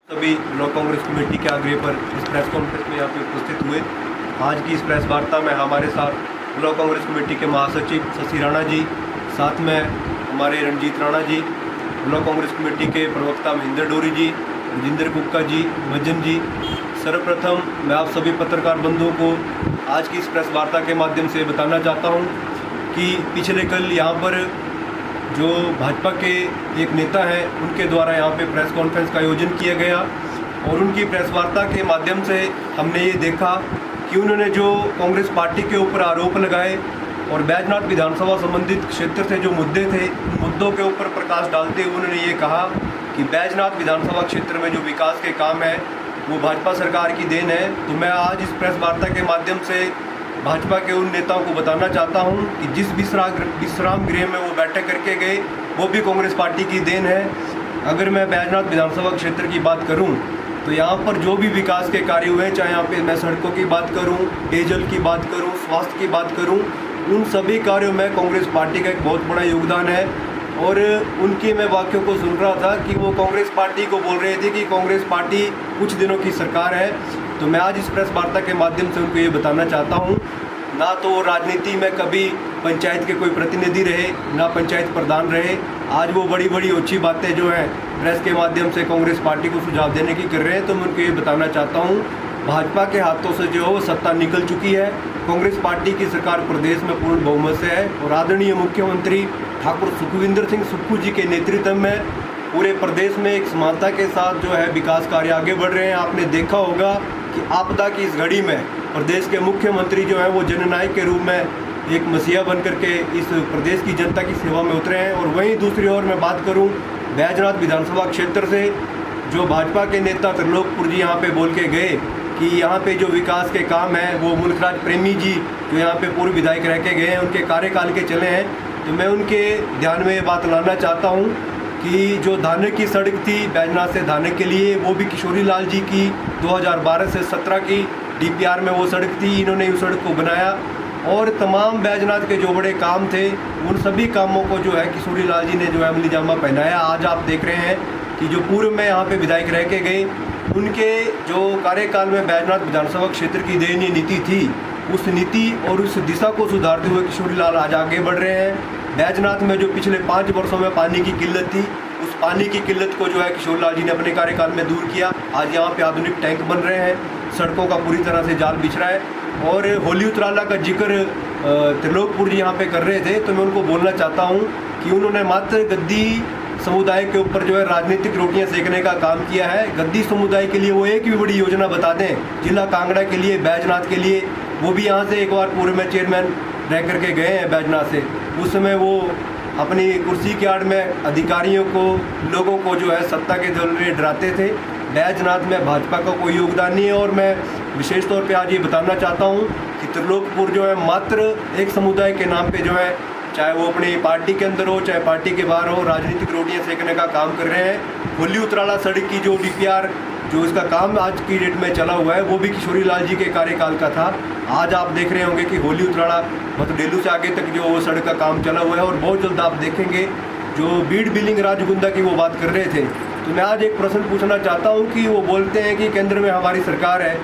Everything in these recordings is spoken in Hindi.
सभी ब्लॉक कांग्रेस कमेटी के आग्रह पर इस प्रेस कॉन्फ्रेंस में यहाँ पे उपस्थित हुए। आज की इस प्रेस वार्ता में हमारे साथ ब्लॉक कांग्रेस कमेटी के महासचिव शशि राणा जी, साथ में हमारे रणजीत राणा जी, ब्लॉक कांग्रेस कमेटी के प्रवक्ता महेंद्र डोरी जी, राजेंद्र कुक्का जी, मज्जन जी। सर्वप्रथम मैं आप सभी पत्रकार बंधुओं को आज की इस प्रेस वार्ता के माध्यम से बताना चाहता हूँ कि पिछले कल यहाँ पर जो भाजपा के एक नेता हैं उनके द्वारा यहाँ पे प्रेस कॉन्फ्रेंस का आयोजन किया गया और उनकी प्रेस वार्ता के माध्यम से हमने ये देखा कि उन्होंने जो कांग्रेस पार्टी के ऊपर आरोप लगाए और बैजनाथ विधानसभा संबंधित क्षेत्र से जो मुद्दे थे उन मुद्दों के ऊपर प्रकाश डालते हुए उन्होंने ये कहा कि बैजनाथ विधानसभा क्षेत्र में जो विकास के काम है वो भाजपा सरकार की देन है। तो मैं आज इस प्रेस वार्ता के माध्यम से भाजपा के उन नेताओं को बताना चाहता हूं कि जिस विश्राम गृह में वो बैठक करके गए वो भी कांग्रेस पार्टी की देन है। अगर मैं बैजनाथ विधानसभा क्षेत्र की बात करूं तो यहाँ पर जो भी विकास के कार्य हुए, चाहे यहाँ पे मैं सड़कों की बात करूं, पेयजल की बात करूं, स्वास्थ्य की बात करूं, उन सभी कार्यों में कांग्रेस पार्टी का एक बहुत बड़ा योगदान है। और उनके मैं वाक्यों को सुन रहा था कि वो कांग्रेस पार्टी को बोल रहे थे कि कांग्रेस पार्टी कुछ दिनों की सरकार है। तो मैं आज इस प्रेस वार्ता के माध्यम से उनको ये बताना चाहता हूँ, ना तो राजनीति में कभी पंचायत के कोई प्रतिनिधि रहे, ना पंचायत प्रधान रहे। आज वो बड़ी बड़ी अच्छी बातें जो हैं प्रेस के माध्यम से कांग्रेस पार्टी को सुझाव देने की कर रहे हैं। तो मैं उनको ये बताना चाहता हूँ, भाजपा के हाथों से जो है सत्ता निकल चुकी है। कांग्रेस पार्टी की सरकार प्रदेश में पूर्ण बहुमत से है और आदरणीय मुख्यमंत्री ठाकुर सुखविंदर सिंह सुक्खू जी के नेतृत्व में पूरे प्रदेश में एक समानता के साथ जो है विकास कार्य आगे बढ़ रहे हैं। आपने देखा होगा कि आपदा की इस घड़ी में प्रदेश के मुख्यमंत्री जो है वो जननायक के रूप में एक मसीहा बन करके इस प्रदेश की जनता की सेवा में उतरे हैं। और वहीं दूसरी ओर मैं बात करूं बैजनाथ विधानसभा क्षेत्र से, जो भाजपा के नेता त्रिलोकपुर जी यहाँ पे बोल के गए कि यहाँ पे जो विकास के काम है वो मुल्कराज प्रेमी जी जो यहाँ पे पूर्व विधायक रह के गए हैं, उनके कार्यकाल के चले हैं। तो मैं उनके ध्यान में ये बात लाना चाहता हूँ कि जो धानक की सड़क थी बैजनाथ से धानक के लिए, वो भी किशोरी लाल जी की 2012 से 17 की DPR में वो सड़क थी। इन्होंने उस सड़क को बनाया और तमाम बैजनाथ के जो बड़े काम थे उन सभी कामों को जो है किशोरी लाल जी ने जो है अमली जामा पहनाया। आज आप देख रहे हैं कि जो पूर्व में यहाँ पे विधायक रह के गए, उनके जो कार्यकाल में बैजनाथ विधानसभा क्षेत्र की दयनीय नीति थी, उस नीति और उस दिशा को सुधारते हुए किशोरी लाल आज आगे बढ़ रहे हैं। बैजनाथ में जो पिछले 5 वर्षों में पानी की किल्लत थी, उस पानी की किल्लत को जो है किशोरी लाल जी ने अपने कार्यकाल में दूर किया। आज यहाँ पे आधुनिक टैंक बन रहे हैं, सड़कों का पूरी तरह से जाल बिछ रहा है। और होली उतराला का जिक्र त्रिलोकपुर जी यहाँ पे कर रहे थे, तो मैं उनको बोलना चाहता हूँ कि उन्होंने मात्र गद्दी समुदाय के ऊपर जो है राजनीतिक रोटियां सेकने का काम किया है। गद्दी समुदाय के लिए वो एक भी बड़ी योजना बता दें, जिला कांगड़ा के लिए, बैजनाथ के लिए, वो भी यहाँ से एक बार पूर्व में चेयरमैन रह करके गए हैं बैजनाथ से। उस समय वो अपनी कुर्सी की आड़ में अधिकारियों को, लोगों को जो है सत्ता के दल में डराते थे। बैजनाथ में भाजपा का कोई योगदान नहीं है। और मैं विशेष तौर पे आज ये बताना चाहता हूँ कि त्रिलोकपुर जो है मात्र एक समुदाय के नाम पे जो है, चाहे वो अपनी पार्टी के अंदर हो चाहे पार्टी के बाहर हो, राजनीतिक रोटियां सेकने का काम कर रहे हैं। होली उतराला सड़क की जो DPR जो इसका काम आज की डेट में चला हुआ है, वो भी किशोरी लाल जी के कार्यकाल का था। आज आप देख रहे होंगे कि होली उतराला मतलब डेलू से आगे तक जो वो सड़क का काम चला हुआ है। और बहुत जल्द आप देखेंगे जो बीड़ बिलिंग राजगुंदा की वो बात कर रहे थे। तो मैं आज एक प्रश्न पूछना चाहता हूँ कि वो बोलते हैं कि केंद्र में हमारी सरकार है,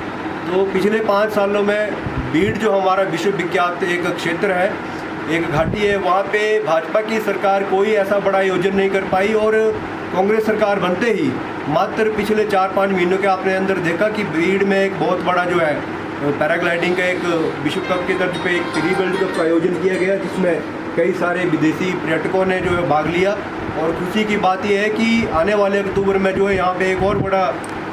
तो पिछले 5 सालों में बीड़ जो हमारा विश्वविख्यात एक क्षेत्र है, एक घाटी है, वहाँ पे भाजपा की सरकार कोई ऐसा बड़ा आयोजन नहीं कर पाई। और कांग्रेस सरकार बनते ही मात्र पिछले 4-5 महीनों के आपने अंदर देखा कि भीड़ में एक बहुत बड़ा जो है पैराग्लाइडिंग का एक विश्व कप के तर्ज पे एक प्री वर्ल्ड कप का आयोजन किया गया, जिसमें कई सारे विदेशी पर्यटकों ने जो है भाग लिया। और खुशी की बात यह है कि आने वाले अक्टूबर में जो है यहाँ पे एक और बड़ा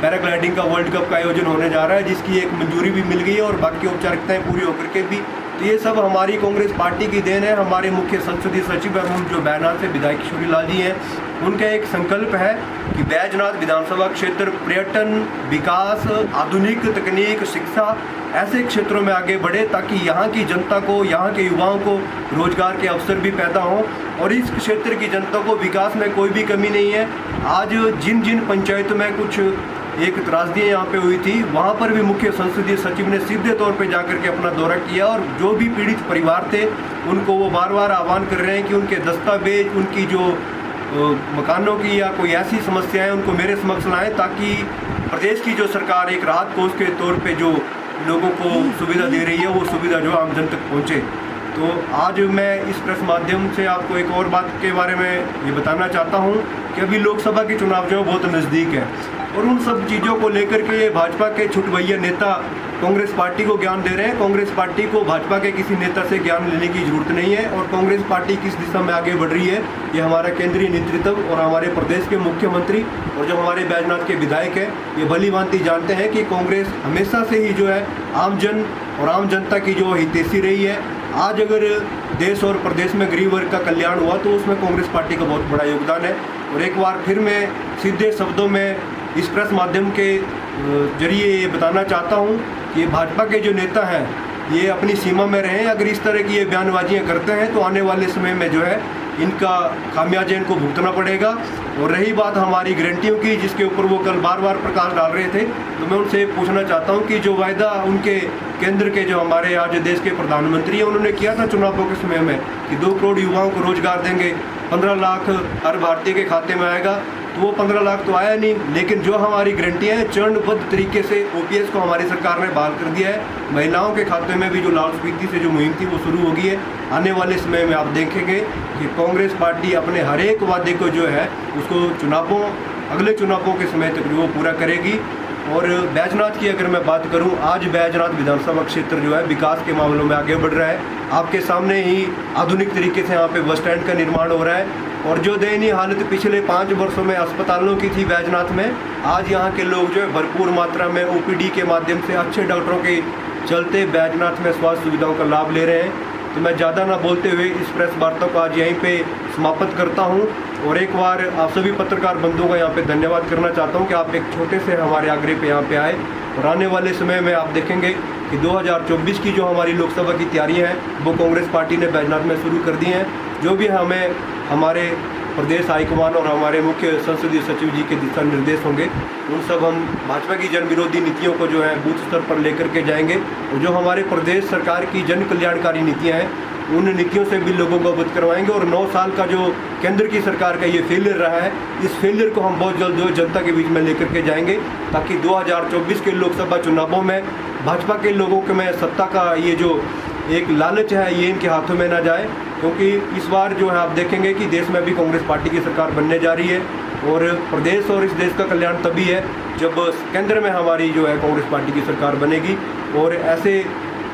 पैराग्लाइडिंग का वर्ल्ड कप का आयोजन होने जा रहा है, जिसकी एक मंजूरी भी मिल गई है और बाकी औपचारिकताएँ पूरी होकर के भी। तो ये सब हमारी कांग्रेस पार्टी की देन है। हमारे मुख्य संसदीय सचिव एवं जो बैजनाथ से विधायक किशोरी लाल जी हैं, उनका एक संकल्प है कि बैजनाथ विधानसभा क्षेत्र पर्यटन, विकास, आधुनिक तकनीक, शिक्षा ऐसे क्षेत्रों में आगे बढ़े ताकि यहाँ की जनता को, यहाँ के युवाओं को रोजगार के अवसर भी पैदा हों। और इस क्षेत्र की जनता को विकास में कोई भी कमी नहीं है। आज जिन जिन पंचायतों में कुछ एक त्रासदी यहाँ पे हुई थी, वहाँ पर भी मुख्य संसदीय सचिव ने सीधे तौर पे जाकर के अपना दौरा किया और जो भी पीड़ित परिवार थे उनको वो बार बार आह्वान कर रहे हैं कि उनके दस्तावेज, उनकी जो मकानों की या कोई ऐसी समस्याएं उनको मेरे समक्ष लाएं, ताकि प्रदेश की जो सरकार एक राहत कोष के तौर पे जो लोगों को सुविधा दे रही है वो सुविधा जो आम जन तक पहुंचे। तो आज मैं इस प्रेस माध्यम से आपको एक और बात के बारे में ये बताना चाहता हूं कि अभी लोकसभा के चुनाव जो है बहुत नज़दीक है, और उन सब चीज़ों को लेकर के भाजपा के छुटभैया नेता कांग्रेस पार्टी को ज्ञान दे रहे हैं। कांग्रेस पार्टी को भाजपा के किसी नेता से ज्ञान लेने की जरूरत नहीं है, और कांग्रेस पार्टी किस दिशा में आगे बढ़ रही है ये हमारा केंद्रीय नेतृत्व और हमारे प्रदेश के मुख्यमंत्री और जो हमारे बैजनाथ के विधायक हैं ये भली भांति जानते हैं कि कांग्रेस हमेशा से ही जो है आम जन और आम जनता की जो हितैषी रही है। आज अगर देश और प्रदेश में गरीब वर्ग का कल्याण हुआ तो उसमें कांग्रेस पार्टी का बहुत बड़ा योगदान है। और एक बार फिर मैं सीधे शब्दों में इस प्रेस माध्यम के जरिए ये बताना चाहता हूँ कि भाजपा के जो नेता हैं ये अपनी सीमा में रहें। अगर इस तरह की ये बयानबाजियाँ करते हैं तो आने वाले समय में जो है इनका खामियाजा इनको भुगतना पड़ेगा। और रही बात हमारी गारंटियों की, जिसके ऊपर वो कल बार बार प्रकाश डाल रहे थे, तो मैं उनसे पूछना चाहता हूं कि जो वायदा उनके केंद्र के जो हमारे आज देश के प्रधानमंत्री हैं उन्होंने किया था चुनावों के समय में कि 2 करोड़ युवाओं को रोजगार देंगे, 15 लाख हर भारतीय के खाते में आएगा, तो वो 15 लाख तो आया नहीं। लेकिन जो हमारी गारंटियाँ हैं चरणबद्ध तरीके से ओपीएस को हमारी सरकार ने बहाल कर दिया है। महिलाओं के खाते में भी जो लाल स्पीति से जो मुहिम थी वो शुरू हो गई है। आने वाले समय में आप देखेंगे कि कांग्रेस पार्टी अपने हर एक वादे को जो है उसको अगले चुनावों के समय तक वो पूरा करेगी। और बैजनाथ की अगर मैं बात करूं, आज बैजनाथ विधानसभा क्षेत्र जो है विकास के मामलों में आगे बढ़ रहा है। आपके सामने ही आधुनिक तरीके से यहाँ पे बस स्टैंड का निर्माण हो रहा है। और जो दयनीय हालत पिछले 5 वर्षों में अस्पतालों की थी बैजनाथ में, आज यहाँ के लोग जो है भरपूर मात्रा में ओपीडी के माध्यम से अच्छे डॉक्टरों के चलते बैजनाथ में स्वास्थ्य सुविधाओं का लाभ ले रहे हैं। तो मैं ज़्यादा ना बोलते हुए इस प्रेस वार्ता को आज यहीं पे समाप्त करता हूं। और एक बार आप सभी पत्रकार बंधुओं का यहाँ पे धन्यवाद करना चाहता हूं कि आप एक छोटे से हमारे आग्रह पे यहाँ पे आए। और आने वाले समय में आप देखेंगे कि 2024 की जो हमारी लोकसभा की तैयारियाँ हैं वो कांग्रेस पार्टी ने बैजनाथ में शुरू कर दी हैं। जो भी हमें हमारे प्रदेश हाईकमान और हमारे मुख्य संसदीय सचिव जी के दिशा निर्देश होंगे, उन सब हम भाजपा की जन विरोधी नीतियों को जो है बूथ स्तर पर लेकर के जाएंगे। और जो हमारे प्रदेश सरकार की जन कल्याणकारी नीतियां हैं उन नीतियों से भी लोगों को अवगत करवाएंगे। और 9 साल का जो केंद्र की सरकार का ये फेलियर रहा है, इस फेलियर को हम बहुत जल्द जो जनता के बीच में लेकर के जाएंगे, ताकि 2024 के लोकसभा चुनावों में भाजपा के लोगों के में सत्ता का ये जो एक लालच है ये इनके हाथों में ना जाए। क्योंकि इस बार जो है आप देखेंगे कि देश में भी कांग्रेस पार्टी की सरकार बनने जा रही है। और प्रदेश और इस देश का कल्याण तभी है जब केंद्र में हमारी जो है कांग्रेस पार्टी की सरकार बनेगी। और ऐसे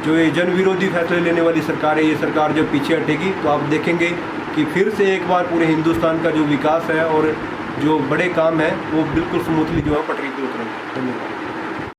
जो ये जन विरोधी फैसले लेने वाली सरकार है, ये सरकार जब पीछे हटेगी तो आप देखेंगे कि फिर से एक बार पूरे हिंदुस्तान का जो विकास है और जो बड़े काम है वो बिल्कुल स्मूथली जो है पटरी पर उतरेंगे। धन्यवाद।